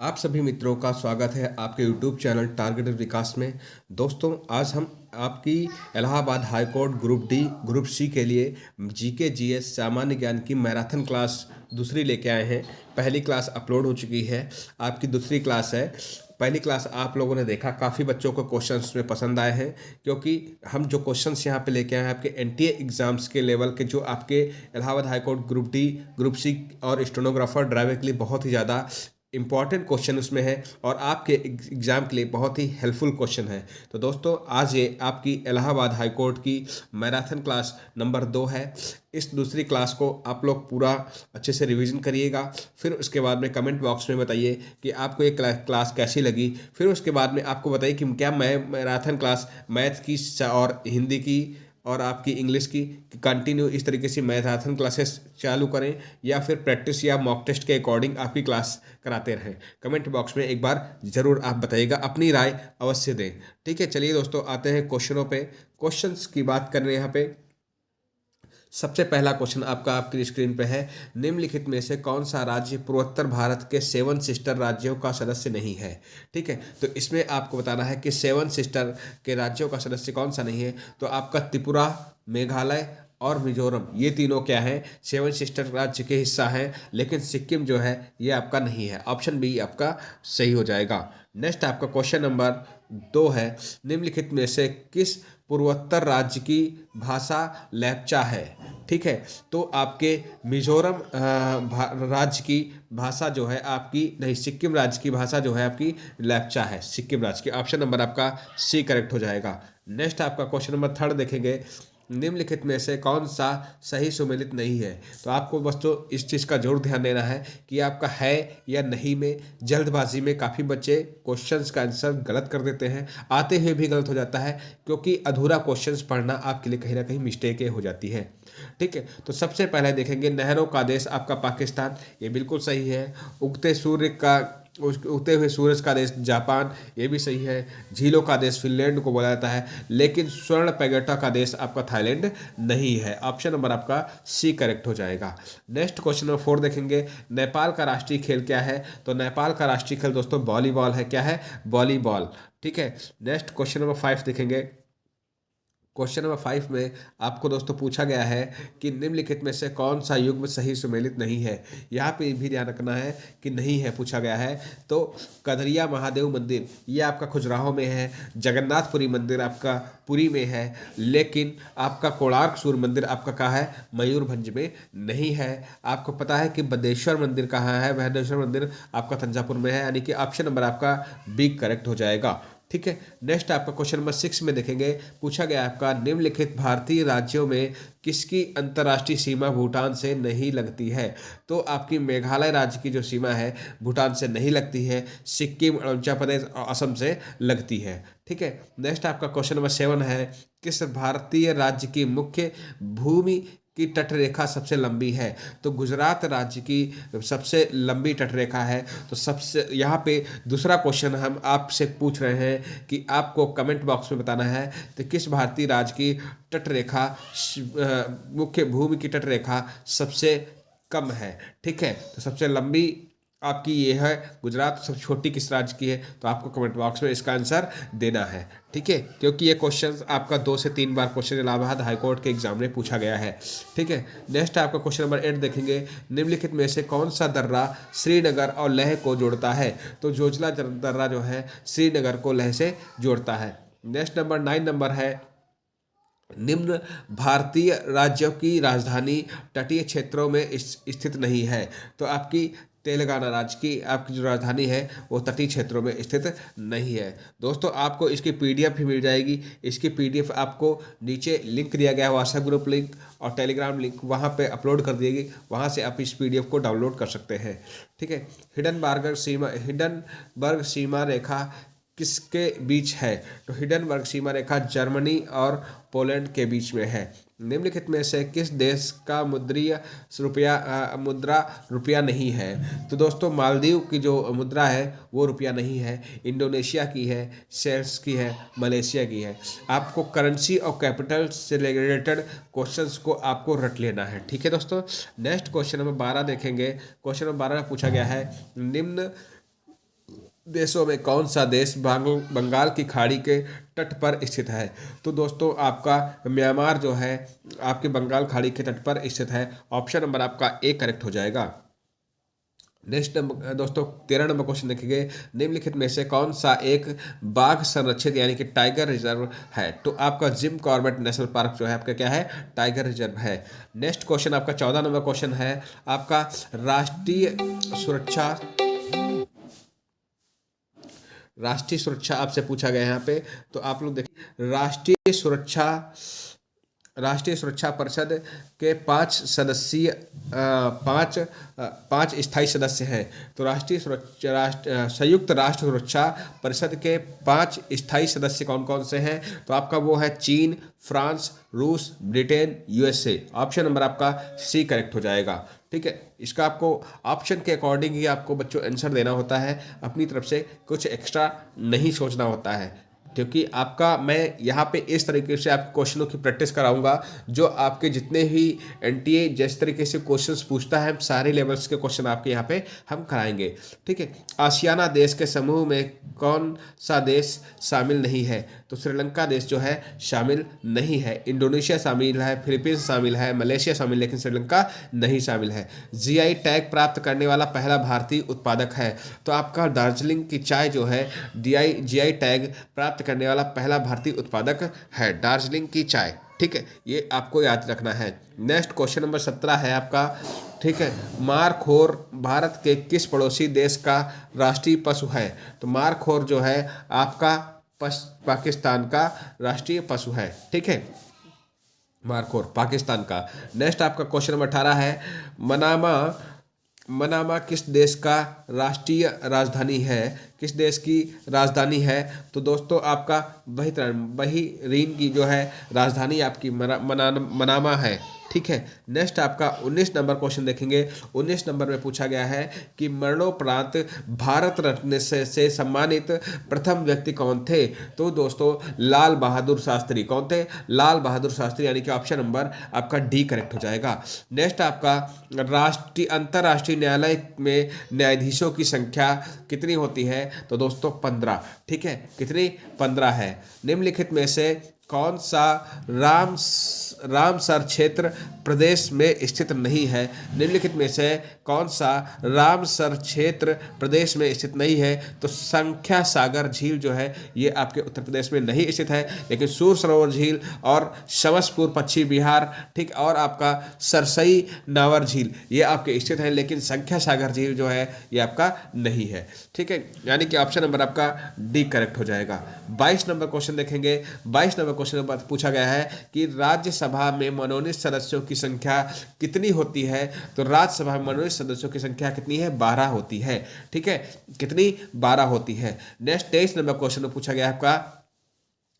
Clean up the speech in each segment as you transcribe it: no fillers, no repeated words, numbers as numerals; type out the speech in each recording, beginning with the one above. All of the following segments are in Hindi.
आप सभी मित्रों का स्वागत है आपके YouTube चैनल टारगेटेड विकास में। दोस्तों, आज हम आपकी Allahabad high court group D group C के लिए जीके जीएस सामान्य ज्ञान की मैराथन क्लास दूसरी लेके आए हैं। पहली क्लास अपलोड हो चुकी है, आपकी दूसरी क्लास है। पहली क्लास आप लोगों ने देखा, काफ़ी बच्चों को क्वेश्चंस में पसंद आए हैं, क्योंकि हम जो क्वेश्चंस यहाँ पे लेके आए हैं आपके एनटीए एग्जाम्स के लेवल के, जो आपके Allahabad high court group D group C और स्टेनोग्राफर ड्राइवर के लिए बहुत ही ज़्यादा इंपॉर्टेंट क्वेश्चन उसमें है और आपके एग्ज़ाम के लिए बहुत ही हेल्पफुल क्वेश्चन है। तो दोस्तों, आज ये आपकी इलाहाबाद हाई कोर्ट की मैराथन क्लास नंबर 2 है। इस दूसरी क्लास को आप लोग पूरा अच्छे से रिवीजन करिएगा, फिर उसके बाद में कमेंट बॉक्स में बताइए कि आपको ये क्लास कैसी लगी। फिर उसके बाद में आपको बताइए कि क्या मैं मैराथन क्लास मैथ की और हिंदी की और आपकी इंग्लिश की कंटिन्यू इस तरीके से मैराथन क्लासेस चालू करें, या फिर प्रैक्टिस या मॉक टेस्ट के अकॉर्डिंग आपकी क्लास कराते रहें। कमेंट बॉक्स में एक बार ज़रूर आप बताइएगा, अपनी राय अवश्य दें। ठीक है, चलिए दोस्तों, आते हैं क्वेश्चनों पे। क्वेश्चंस की बात कर रहे हैं यहाँ पे। सबसे पहला क्वेश्चन आपका आपकी स्क्रीन पे है। निम्नलिखित में से कौन सा राज्य पूर्वोत्तर भारत के 7 सिस्टर राज्यों का सदस्य नहीं है? ठीक है, तो इसमें आपको बताना है कि 7 सिस्टर के राज्यों का सदस्य कौन सा नहीं है। तो आपका त्रिपुरा, मेघालय और मिजोरम, ये तीनों क्या है, 7 सिस्टर राज्य के हिस्सा हैं, लेकिन सिक्किम जो है ये आपका नहीं है। ऑप्शन बी आपका सही हो जाएगा। नेक्स्ट आपका क्वेश्चन नंबर 2 है। निम्नलिखित में से किस पूर्वोत्तर राज्य की भाषा लेप्चा है? ठीक है, तो आपके मिजोरम राज्य की भाषा जो है आपकी नहीं, सिक्किम राज्य की भाषा जो है आपकी लेप्चा है, सिक्किम राज्य की। ऑप्शन नंबर आपका सी करेक्ट हो जाएगा। नेक्स्ट आपका क्वेश्चन नंबर 3 देखेंगे। निम्नलिखित में से कौन सा सही सुमेलित नहीं है? तो आपको बस तो इस चीज़ का जरूर ध्यान देना है कि आपका है या नहीं में जल्दबाजी में काफ़ी बच्चे क्वेश्चंस का आंसर गलत कर देते हैं, आते हुए भी गलत हो जाता है, क्योंकि अधूरा क्वेश्चंस पढ़ना आपके लिए कहीं ना कहीं मिस्टेक हो जाती है। ठीक है, तो सबसे पहले देखेंगे, नहरों का देश आपका पाकिस्तान, ये बिल्कुल सही है। उगते हुए सूरज का देश जापान, ये भी सही है। झीलों का देश फिनलैंड को बोला जाता है, लेकिन स्वर्ण पैगोडा का देश आपका थाईलैंड नहीं है। ऑप्शन नंबर आपका सी करेक्ट हो जाएगा। नेक्स्ट क्वेश्चन नंबर 4 देखेंगे। नेपाल का राष्ट्रीय खेल क्या है? तो नेपाल का राष्ट्रीय खेल दोस्तों वॉलीबॉल है। क्या है? वॉलीबॉल। ठीक है, नेक्स्ट क्वेश्चन नंबर 5 देखेंगे। क्वेश्चन नंबर 5 में आपको दोस्तों पूछा गया है कि निम्नलिखित में से कौन सा युग्म सही सुमेलित नहीं है? यहाँ पे भी ध्यान रखना है कि नहीं है पूछा गया है। तो कदरिया महादेव मंदिर ये आपका खजुराहो में है, जगन्नाथपुरी मंदिर आपका पुरी में है, लेकिन आपका कोणार्क सूर्य मंदिर आपका कहाँ है? मयूरभंज में नहीं है। आपको पता है कि बदेश्वर मंदिर कहाँ है? बदेश्वर मंदिर आपका तंजापुर में है, यानी कि ऑप्शन नंबर आपका बी करेक्ट हो जाएगा। ठीक है, नेक्स्ट आपका क्वेश्चन नंबर 6 में देखेंगे। पूछा गया आपका, निम्नलिखित भारतीय राज्यों में किसकी अंतर्राष्ट्रीय सीमा भूटान से नहीं लगती है? तो आपकी मेघालय राज्य की जो सीमा है भूटान से नहीं लगती है, सिक्किम, अरुणाचल प्रदेश और असम से लगती है। ठीक है, नेक्स्ट आपका क्वेश्चन नंबर 7 है। किस भारतीय राज्य की मुख्य भूमि की तटरेखा सबसे लंबी है? तो गुजरात राज्य की सबसे लंबी तटरेखा है। तो सबसे यहाँ पे दूसरा क्वेश्चन हम आपसे पूछ रहे हैं कि आपको कमेंट बॉक्स में बताना है तो किस भारतीय राज्य की तटरेखा मुख्य भूमि की तटरेखा सबसे कम है? ठीक है, तो सबसे लंबी आपकी ये है गुजरात, सबसे छोटी किस राज्य की है? तो आपको कमेंट बॉक्स में इसका आंसर देना है। ठीक है, क्योंकि ये क्वेश्चन आपका 2 से 3 बार क्वेश्चन इलाहाबाद हाईकोर्ट के एग्जाम में पूछा गया है। ठीक है, नेक्स्ट आपका क्वेश्चन नंबर 8 देखेंगे। निम्नलिखित में से कौन सा दर्रा श्रीनगर और लेह को जोड़ता है? तो जोजिला दर्रा जो है श्रीनगर को लेह से जोड़ता है। नेक्स्ट नंबर 9 नंबर है। निम्न भारतीय राज्यों की राजधानी तटीय क्षेत्रों में स्थित नहीं है। तो आपकी तेलंगाना राज्य की आपकी जो राजधानी है वो तटीय क्षेत्रों में स्थित नहीं है। दोस्तों, आपको इसकी पीडीएफ भी मिल जाएगी। इसकी पीडीएफ आपको नीचे लिंक दिया गया है, व्हाट्सएप ग्रुप लिंक और टेलीग्राम लिंक, वहाँ पे अपलोड कर दिएगी, वहाँ से आप इस पीडीएफ को डाउनलोड कर सकते हैं। ठीक है, हिडनबर्ग सीमा रेखा किसके बीच है? तो हिडनबर्ग सीमा रेखा जर्मनी और पोलैंड के बीच में है। निम्नलिखित में से किस देश का मुद्रा रुपया नहीं है? तो दोस्तों, मालदीव की जो मुद्रा है वो रुपया नहीं है, इंडोनेशिया की है, सेल्स की है, मलेशिया की है। आपको करेंसी और कैपिटल से रिलेटेड क्वेश्चंस को आपको रट लेना है। ठीक है दोस्तों, नेक्स्ट क्वेश्चन नंबर 12 देखेंगे। क्वेश्चन नंबर 12 में पूछा गया है, निम्न देशों में कौन सा देश बंगाल की खाड़ी के तट पर स्थित है? तो दोस्तों आपका म्यांमार जो है आपके बंगाल खाड़ी के तट पर स्थित है। ऑप्शन नंबर आपका ए करेक्ट हो जाएगा। नेक्स्ट नंबर दोस्तों 13 नंबर क्वेश्चन देखेंगे, निम्नलिखित में से कौन सा एक बाघ संरक्षित यानी कि टाइगर रिजर्व है? तो आपका जिम कॉर्बेट नेशनल पार्क जो है आपका क्या है? टाइगर रिजर्व है। नेक्स्ट क्वेश्चन आपका 14 नंबर क्वेश्चन है आपका सुरक्षा राष्ट्रीय सुरक्षा आपसे पूछा गया है यहाँ पे। तो आप लोग देखिए राष्ट्रीय सुरक्षा परिषद के 5 स्थायी सदस्य हैं। तो संयुक्त राष्ट्र सुरक्षा परिषद के 5 स्थायी सदस्य कौन कौन से हैं? तो आपका वो है चीन, फ्रांस, रूस, ब्रिटेन, यूएसए। ऑप्शन नंबर आपका सी करेक्ट हो जाएगा। ठीक है, इसका आपको ऑप्शन के अकॉर्डिंग ही आपको बच्चों आंसर देना होता है, अपनी तरफ से कुछ एक्स्ट्रा नहीं सोचना होता है, क्योंकि आपका मैं यहाँ पे इस तरीके से आपके क्वेश्चनों की प्रैक्टिस कराऊंगा जो आपके जितने भी एनटीए जिस तरीके से क्वेश्चंस पूछता है सारे लेवल्स के क्वेश्चन आपके यहाँ पे हम कराएंगे। ठीक है, आसियाना देश के समूह में कौन सा देश शामिल नहीं है? तो श्रीलंका देश जो है शामिल नहीं है। इंडोनेशिया शामिल है, फिलीपींस शामिल है, मलेशिया शामिल, लेकिन श्रीलंका नहीं शामिल है। जीआई टैग प्राप्त करने वाला पहला भारतीय उत्पादक है? तो आपका दार्जिलिंग की चाय जो है जीआई टैग प्राप्त करने वाला पहला भारतीय उत्पादक है, दार्जिलिंग की चाय। ठीक है, ये आपको याद रखना है। नेक्स्ट क्वेश्चन नंबर 17 है आपका। ठीक है, मारखोर भारत के किस पड़ोसी देश का राष्ट्रीय पशु है? तो मारखोर जो है आपका पाकिस्तान का राष्ट्रीय पशु है। ठीक है, मारखोर पाकिस्तान का। नेक्स्ट आपका क्वेश्चन नंबर 18 है, मनामा किस देश का राष्ट्रीय राजधानी है? किस देश की राजधानी है? तो दोस्तों आपका बहरीन की जो है राजधानी आपकी मनामा है। ठीक है, नेक्स्ट आपका 19 नंबर क्वेश्चन देखेंगे। 19 नंबर में पूछा गया है कि मरणोपरांत भारत रत्न से सम्मानित प्रथम व्यक्ति कौन थे? तो दोस्तों लाल बहादुर शास्त्री। कौन थे? लाल बहादुर शास्त्री, यानी कि ऑप्शन नंबर आपका डी करेक्ट हो जाएगा। नेक्स्ट आपका अंतर्राष्ट्रीय न्यायालय में न्यायाधीशों की संख्या कितनी होती है? तो दोस्तों 15। ठीक है, कितनी? 15 है। निम्नलिखित में से कौन सा रामसर क्षेत्र प्रदेश में स्थित नहीं है? निम्नलिखित में से कौन सा रामसर क्षेत्र प्रदेश में स्थित नहीं है? तो संख्या सागर झील जो है ये आपके उत्तर प्रदेश में नहीं स्थित है, लेकिन सूर सरोवर झील और समसपुर पश्चिमी बिहार, ठीक, और आपका सरसई नावर झील ये आपके स्थित है, लेकिन संख्या सागर झील जो है ये आपका नहीं है। ठीक है, यानी कि ऑप्शन नंबर आपका डी करेक्ट हो जाएगा। 22 नंबर क्वेश्चन देखेंगे। 22 नंबर क्वेश्चन में पूछा गया है कि राज्यसभा में मनोनीत सदस्यों की संख्या कितनी होती है? तो राज्यसभा में मनोनीत सदस्यों की संख्या कितनी है? 12 होती है। ठीक है, कितनी? 12 होती है। नेक्स्ट 23 नंबर क्वेश्चन में पूछा गया है आपका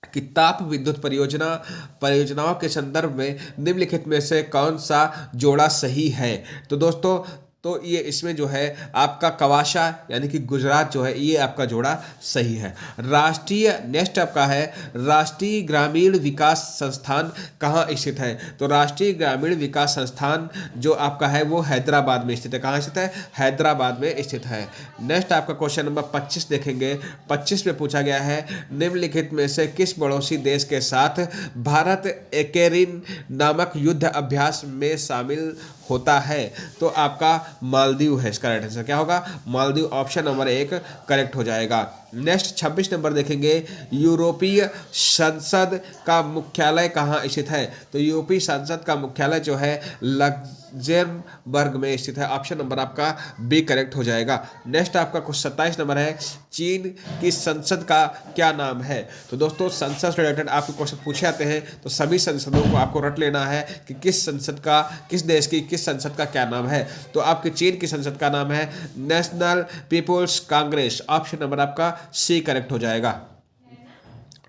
कि ताप विद्युत परियोजनाओं के संदर्भ में निम्नलिखित में से कौन सा जोड़ा सही है? तो दोस्तों तो ये इसमें जो है आपका कवासा यानी कि गुजरात जो है ये आपका जोड़ा सही है। नेक्स्ट आपका है राष्ट्रीय ग्रामीण विकास संस्थान कहाँ स्थित है? तो राष्ट्रीय ग्रामीण विकास संस्थान जो आपका है वो हैदराबाद में स्थित है। कहाँ स्थित है? हैदराबाद में स्थित है। नेक्स्ट आपका क्वेश्चन नंबर 25 देखेंगे। 25 में पूछा गया है निम्नलिखित में से किस पड़ोसी देश के साथ भारत एक्रेन नामक युद्ध अभ्यास में शामिल होता है? तो आपका मालदीव है। इसका राइट आंसर क्या होगा? मालदीव। ऑप्शन नंबर 1 करेक्ट हो जाएगा। नेक्स्ट 26 नंबर देखेंगे। यूरोपीय संसद का मुख्यालय कहाँ स्थित है? तो यूरोपीय संसद का मुख्यालय जो है लग्जमबर्ग में स्थित है। ऑप्शन नंबर आपका बी करेक्ट हो जाएगा। नेक्स्ट आपका कुछ 27 नंबर है। चीन की संसद का क्या नाम है? तो दोस्तों संसद से रिलेटेड आपके क्वेश्चन पूछे जाते हैं, तो सभी संसदों को आपको रट लेना है कि किस देश की किस संसद का क्या नाम है। तो आपके चीन की संसद का नाम है National People's Congress. Option number आपका सी करेक्ट हो जाएगा।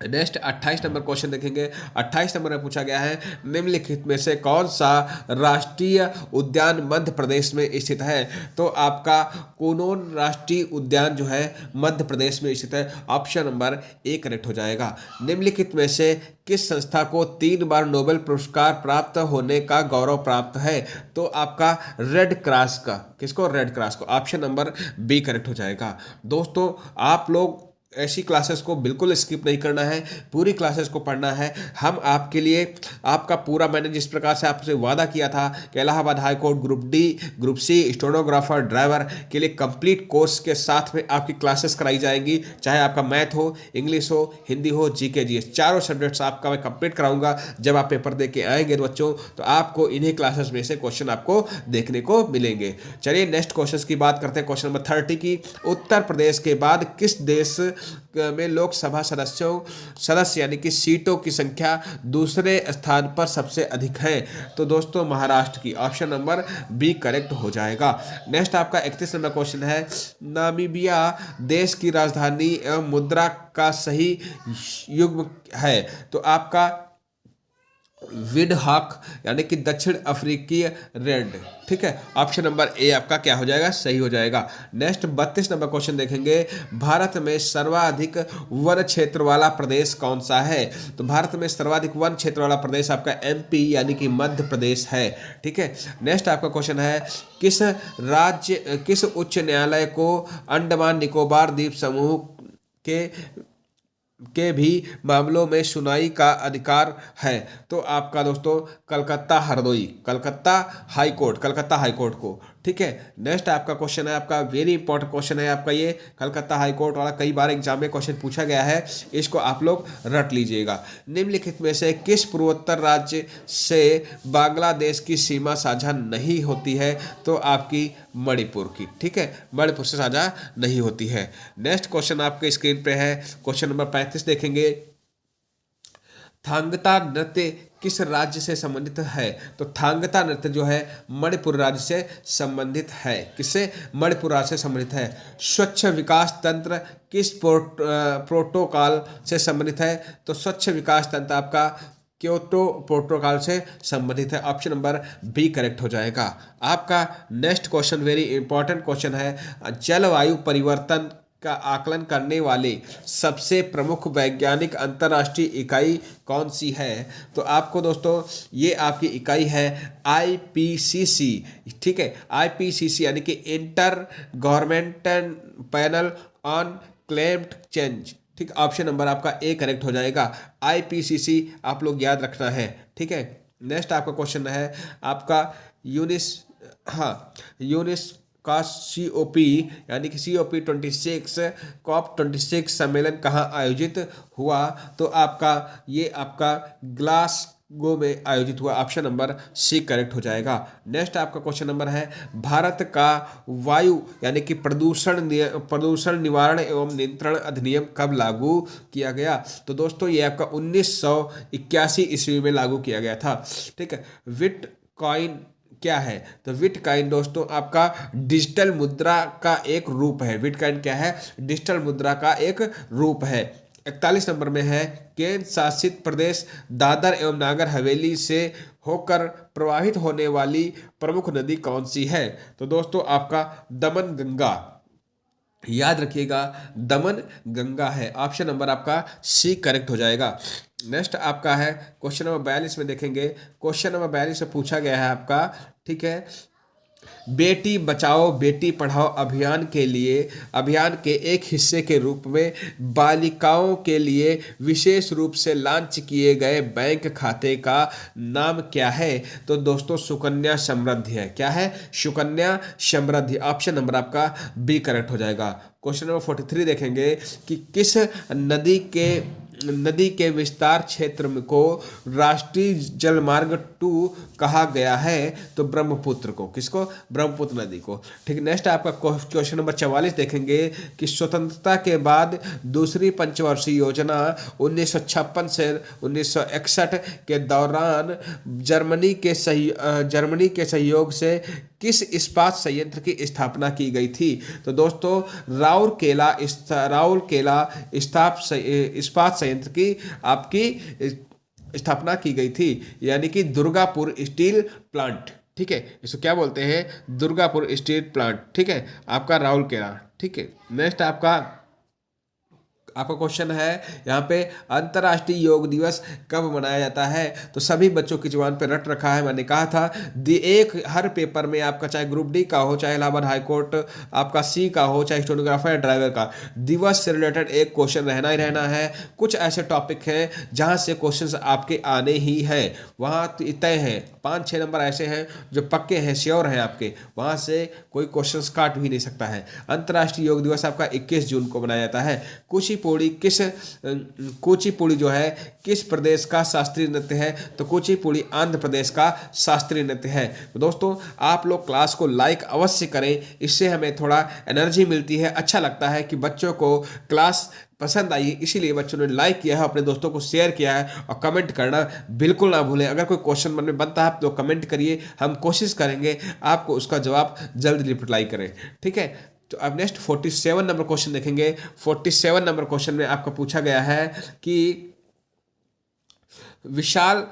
नेक्स्ट 28 नंबर क्वेश्चन देखेंगे। 28 नंबर में पूछा गया है, निम्नलिखित में से कौन सा राष्ट्रीय उद्यान मध्य प्रदेश में स्थित है? तो आपका कुनोन राष्ट्रीय उद्यान जो है मध्य प्रदेश में स्थित है। ऑप्शन नंबर ए करेक्ट हो जाएगा। निम्नलिखित में से किस संस्था को 3 बार नोबेल पुरस्कार प्राप्त होने का गौरव प्राप्त है? तो आपका रेड क्रॉस का, किसको? रेड क्रॉस को। ऑप्शन नंबर बी करेक्ट हो जाएगा। दोस्तों आप लोग ऐसी क्लासेस को बिल्कुल स्किप नहीं करना है, पूरी क्लासेस को पढ़ना है। हम आपके लिए आपका पूरा, मैंने जिस प्रकार से आपसे वादा किया था कि Allahabad high court group D, group C, stenographer, driver के लिए कंप्लीट कोर्स के साथ में आपकी क्लासेस कराई जाएंगी। चाहे आपका मैथ हो, इंग्लिश हो, हिंदी हो, जीके जीएस, चारों सब्जेक्ट्स आपका मैं कंप्लीट कराऊंगा। जब आप पेपर दे के आएंगे बच्चों, तो आपको इन्हीं क्लासेस में से क्वेश्चन आपको देखने को मिलेंगे। चलिए नेक्स्ट क्वेश्चन की बात करते हैं। क्वेश्चन नंबर 30 की, उत्तर प्रदेश के बाद किस देश में लोकसभा सदस्य यानी कि सीटों की संख्या दूसरे स्थान पर सबसे अधिक है? तो दोस्तों महाराष्ट्र की। ऑप्शन नंबर बी करेक्ट हो जाएगा। नेक्स्ट आपका 31 नंबर क्वेश्चन है, नामीबिया देश की राजधानी एवं मुद्रा का सही युग्म है? तो आपका विंडहॉक यानी कि दक्षिण अफ्रीकी रेड। ठीक है, ऑप्शन नंबर ए आपका क्या हो जाएगा? सही हो जाएगा। नेक्स्ट 32 नंबर क्वेश्चन देखेंगे, भारत में सर्वाधिक वन क्षेत्र वाला प्रदेश कौन सा है? तो भारत में सर्वाधिक वन क्षेत्र वाला प्रदेश आपका एमपी यानी कि मध्य प्रदेश है। ठीक है, नेक्स्ट आपका क्वेश्चन है, किस उच्च न्यायालय को अंडमान निकोबार द्वीप समूह के भी मामलों में सुनवाई का अधिकार है? तो आपका दोस्तों कलकत्ता हाई कोर्ट को। ठीक है, नेक्स्ट आपका क्वेश्चन है, आपका वेरी इंपॉर्टेंट क्वेश्चन है आपका ये कलकत्ता हाई कोर्ट वाला, कई बार एग्जाम में क्वेश्चन पूछा गया है, इसको आप लोग रट लीजिएगा। निम्नलिखित में से किस पूर्वोत्तर राज्य से बांग्लादेश की सीमा साझा नहीं होती है? तो आपकी मणिपुर की। ठीक है, मणिपुर से साझा नहीं होती है। नेक्स्ट क्वेश्चन आपके स्क्रीन पे है, क्वेश्चन नंबर 35 देखेंगे, थांगता नृत्य किस राज्य से संबंधित है? तो थांगता नृत्य जो है मणिपुर राज्य से संबंधित है। किससे? मणिपुर राज्य से संबंधित है। स्वच्छ विकास तंत्र किस प्रोटोकॉल से संबंधित है? तो स्वच्छ विकास तंत्र आपका क्योटो प्रोटोकॉल से संबंधित है। ऑप्शन नंबर बी करेक्ट हो जाएगा। आपका next question very important question है, जलवायु परिवर्तन का आकलन करने वाले सबसे प्रमुख वैज्ञानिक अंतर्राष्ट्रीय इकाई कौन सी है? तो आपको दोस्तों ये आपकी इकाई है आईपीसीसी। ठीक है, आईपीसीसी यानी कि inter governmental panel on climate change. ठीक, ऑप्शन नंबर आपका ए करेक्ट हो जाएगा। आईपीसीसी आप लोग याद रखना है। ठीक है, नेक्स्ट आपका क्वेश्चन है आपका यूनिस का COP यानी कि COP 26 COP 26 सम्मेलन कहाँ आयोजित हुआ? तो आपका ग्लासगो में आयोजित हुआ। ऑप्शन नंबर सी करेक्ट हो जाएगा। नेक्स्ट आपका क्वेश्चन नंबर है, भारत का वायु यानी कि प्रदूषण निवारण एवं नियंत्रण अधिनियम कब लागू किया गया? तो दोस्तों ये आपका 1981 ईस्वी में लागू किया गया था। ठीक है, बिटकॉइन क्या है? तो बिटकॉइन दोस्तों आपका डिजिटल मुद्रा का एक रूप है। बिटकॉइन क्या है? डिजिटल मुद्रा का एक रूप है। 41 नंबर में है, केंद्र शासित प्रदेश दादर एवं नागर हवेली से होकर प्रवाहित होने वाली प्रमुख नदी कौन सी है? तो दोस्तों आपका दमन गंगा, याद रखिएगा दमन गंगा है। ऑप्शन नंबर आपका सी करेक्ट हो जाएगा। नेक्स्ट आपका है क्वेश्चन नंबर 42 में देखेंगे। क्वेश्चन नंबर 42 में पूछा गया है आपका, ठीक है, बेटी बचाओ बेटी पढ़ाओ अभियान के एक हिस्से के रूप में बालिकाओं के लिए विशेष रूप से लॉन्च किए गए बैंक खाते का नाम क्या है? तो दोस्तों सुकन्या समृद्धि है। क्या है? सुकन्या समृद्धि। ऑप्शन नंबर आपका बी करेक्ट हो जाएगा। क्वेश्चन नंबर 43 देखेंगे कि किस नदी के विस्तार क्षेत्र को राष्ट्रीय जलमार्ग 2 कहा गया है? तो ब्रह्मपुत्र को। किसको? ब्रह्मपुत्र नदी को। ठीक, नेक्स्ट आपका क्वेश्चन नंबर 44 देखेंगे कि स्वतंत्रता के बाद दूसरी पंचवर्षीय योजना 1956 से 1961 के दौरान जर्मनी के सहयोग से किस इस्पात संयंत्र की स्थापना की गई थी? तो दोस्तों राउरकेला इस्पात संयंत्र की आपकी स्थापना की गई थी, यानी कि दुर्गापुर स्टील प्लांट। ठीक है, इसको क्या बोलते हैं? Durgapur steel plant. ठीक है, आपका राउरकेला। ठीक है, नेक्स्ट आपका क्वेश्चन है यहाँ पे, अंतर्राष्ट्रीय योग दिवस कब मनाया जाता है? तो सभी बच्चों की जुबान पे रट रखा है, मैंने कहा था एक हर पेपर में आपका, चाहे ग्रुप डी का हो, चाहे इलाहाबाद हाई कोर्ट आपका सी का हो, चाहे स्टेनोग्राफर या ड्राइवर का, दिवस से रिलेटेड एक क्वेश्चन रहना ही रहना है। कुछ ऐसे टॉपिक हैं जहाँ से क्वेश्चन आपके आने ही हैं, वहाँ तय हैं। 5-6 नंबर ऐसे हैं जो पक्के हैं, श्योर हैं आपके, वहाँ से कोई क्वेश्चन काट भी नहीं सकता है। अंतर्राष्ट्रीय योग दिवस आपका 21 जून को मनाया जाता है। कुचिपुड़ी जो है किस प्रदेश का शास्त्रीय नृत्य है? तो कुचिपुड़ी आंध्र प्रदेश का शास्त्रीय नृत्य है। तो दोस्तों आप लोग क्लास को लाइक अवश्य करें, इससे हमें थोड़ा एनर्जी मिलती है, अच्छा लगता है कि बच्चों को क्लास पसंद आई, इसीलिए बच्चों ने लाइक किया है, अपने दोस्तों को शेयर किया है। और कमेंट करना बिल्कुल ना भूलें। अगर कोई क्वेश्चन मन में बनता है तो कमेंट करिए, हम कोशिश करेंगे आपको उसका जवाब जल्द रिप्लाई करें। ठीक है, तो अब नेक्स्ट 47 नंबर क्वेश्चन देखेंगे। 47 नंबर क्वेश्चन में आपका पूछा गया है कि विशाल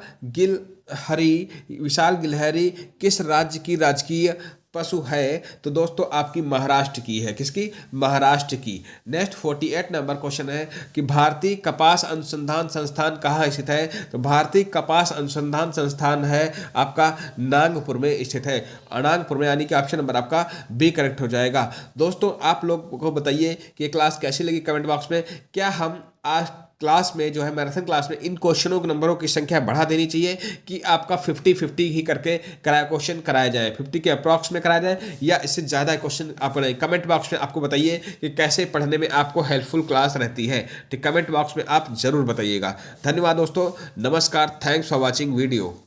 गिलहरी किस राज्य की राजकीय पशु है? तो दोस्तों आपकी महाराष्ट्र की है। किसकी? महाराष्ट्र की। नेक्स्ट 48 नंबर क्वेश्चन है कि भारतीय कपास अनुसंधान संस्थान कहाँ स्थित है? तो भारतीय कपास अनुसंधान संस्थान है आपका नागपुर में स्थित है। नागपुर में, यानी कि ऑप्शन नंबर आपका बी करेक्ट हो जाएगा। दोस्तों आप लोग को बताइए कि ये क्लास कैसी लगी कमेंट बॉक्स में। क्या हम आज क्लास में जो है मैराथन क्लास में इन क्वेश्चनों के नंबरों की संख्या बढ़ा देनी चाहिए कि आपका 50-50 ही करके क्वेश्चन कराया जाए, 50 के अप्रॉक्स में कराया जाए, या इससे ज़्यादा क्वेश्चन आप बनाइए? कमेंट बॉक्स में आपको बताइए कि कैसे पढ़ने में आपको हेल्पफुल क्लास रहती है। ठीक, कमेंट बॉक्स में आप ज़रूर बताइएगा। धन्यवाद दोस्तों, नमस्कार, थैंक्स फॉर वॉचिंग वीडियो।